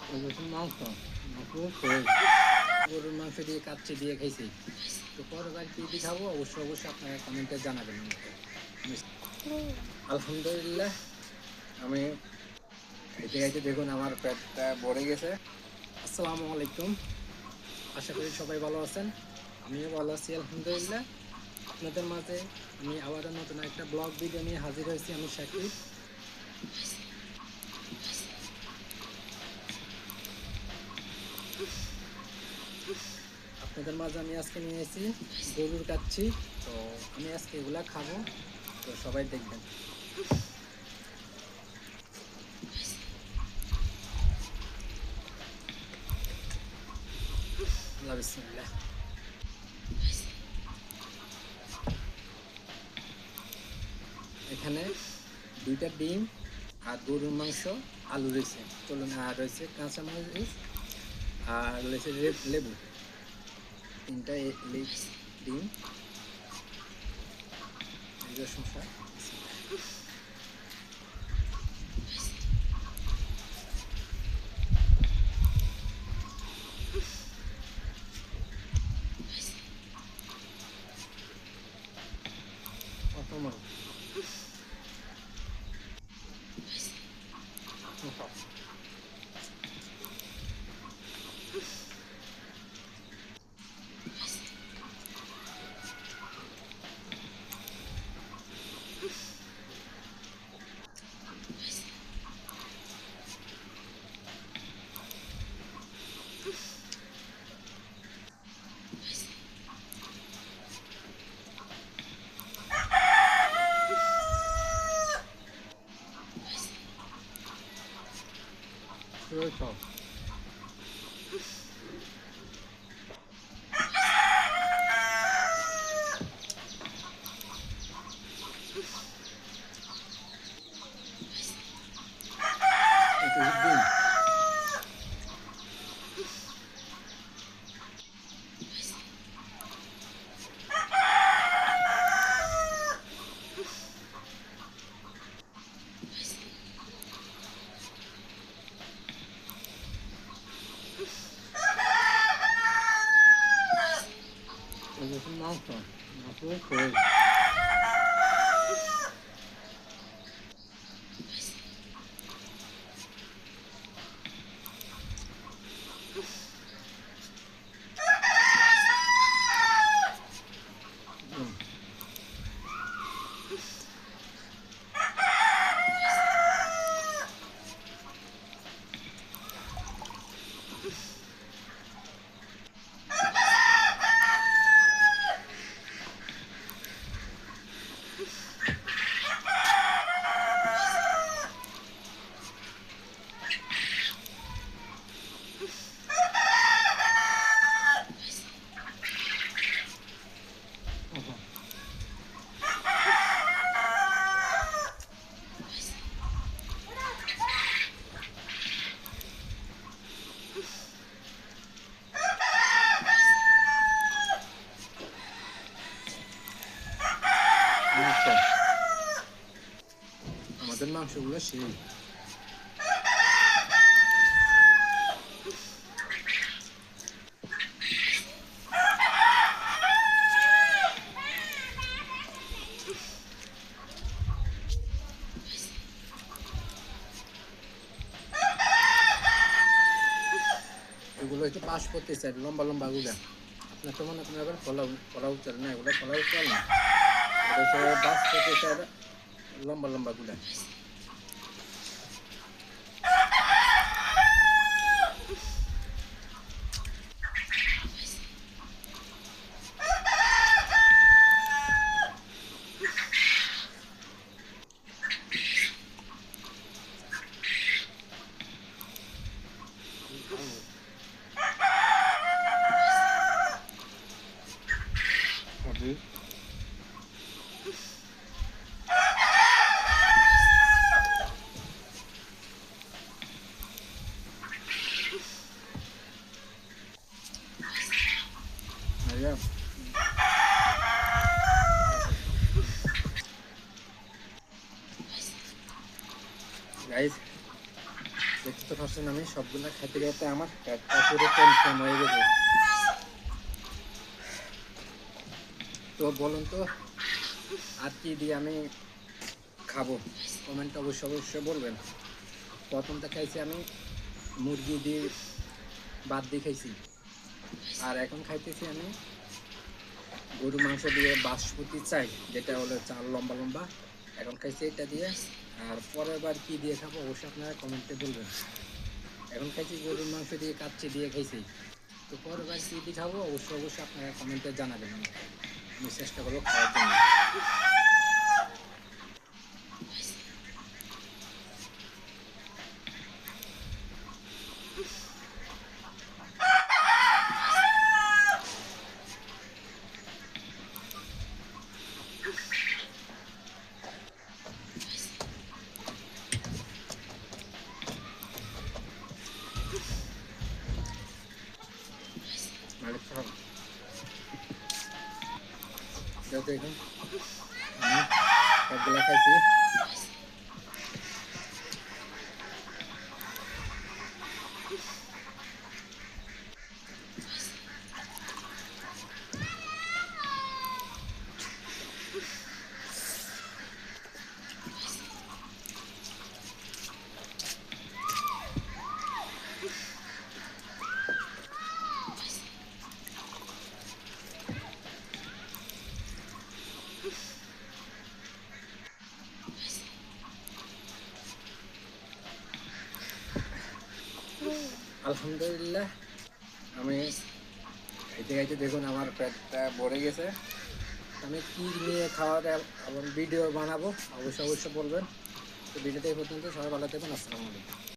মাংস ফ্রেশ গরুর মাংস দিয়ে কাচ্চি দিয়ে খাইছি। তো পরেরবার কী দিয়ে খাবো অবশ্যই আপনারা কমেন্টে জানাবেন আমাকে। আলহামদুলিল্লাহ আমি খাইতে খাইতে দেখুন আমার পেটটা ভরে গেছে। আসসালামু আলাইকুম, আশা করি সবাই ভালো আছেন। আমিও ভালো আছি আলহামদুলিল্লাহ। আপনাদের মাঝে আমি আবারও নতুন একটা ব্লগ ভিডিও নিয়ে হাজির হয়েছি। আমি শাকিব। আপনাদের মাঝে আমি আজকে নিয়ে এসেছি গরুর কাচ্চি। তো আমি আজকে এগুলা খাবো, তো সবাই দেখবেন। আল্লাহ বিসমিল্লাহ। এখানে 2টা ডিম আর গরুর মাংস, আলু রয়েছে, চলুন, আর রয়েছে কাঁচামরিচ আর রয়েছে লেবু। 3টা ডিম, শসা। প্রথম ডিম। মাংস ফ্রেশ আমাদের মাংসগুলো সেই এগুলো হচ্ছে পাশপতি সাইড, লম্বা লম্বা গুলা। আপনার তো মনে করেন ফলা উচ্চার না, এগুলো ফলা উচ্চার না, এটা হচ্ছে বাসপতি সাইড, লম্বা লম্বা গুলা। Yeah. Guys, দেখতে তো পাচ্ছেন আমি সবগুলা খাইতে খাইতে আমার পেটটা পুরো টেনশন হয়ে গেছে। তো বলুন তো আর কি দিয়ে আমি খাবো, কমেন্ট অবশ্যই বলবেন। প্রথমটা খাইছি আমি মুরগি দিয়ে ভাত দিয়ে খাইছি, আর এখন খাইতেছি আমি গরু মাংস দিয়ে বাসমতি চাই, যেটা হলো চাল লম্বা লম্বা। এখন খাইছি এটা দিয়ে, আর পরের বার কি দিয়ে খাবো অবশ্যই আপনারা কমেন্টে বলবেন। এখন খাইছি গরুর মাংস দিয়ে কাচ্চি দিয়ে খাইছি, তো পরের বার কি দিয়ে খাবো অবশ্যই আপনারা কমেন্টে জানাবেন, আমি চেষ্টা করবো খাওয়ার জন্য। মালিক সাহেব যেহেতু এখন আমি সবগুলা খাইছি, আলহামদুলিল্লাহ আমি খাইতে খাইতে দেখুন আমার পেটটা ভরে গেছে। আমি কি নিয়ে খাওয়ার এবং ভিডিও বানাবো অবশ্যই বলবেন। তো ভিডিওটা এই পর্যন্ত, সবাই ভালো থাকবেন, আসসালামু আলাইকুম।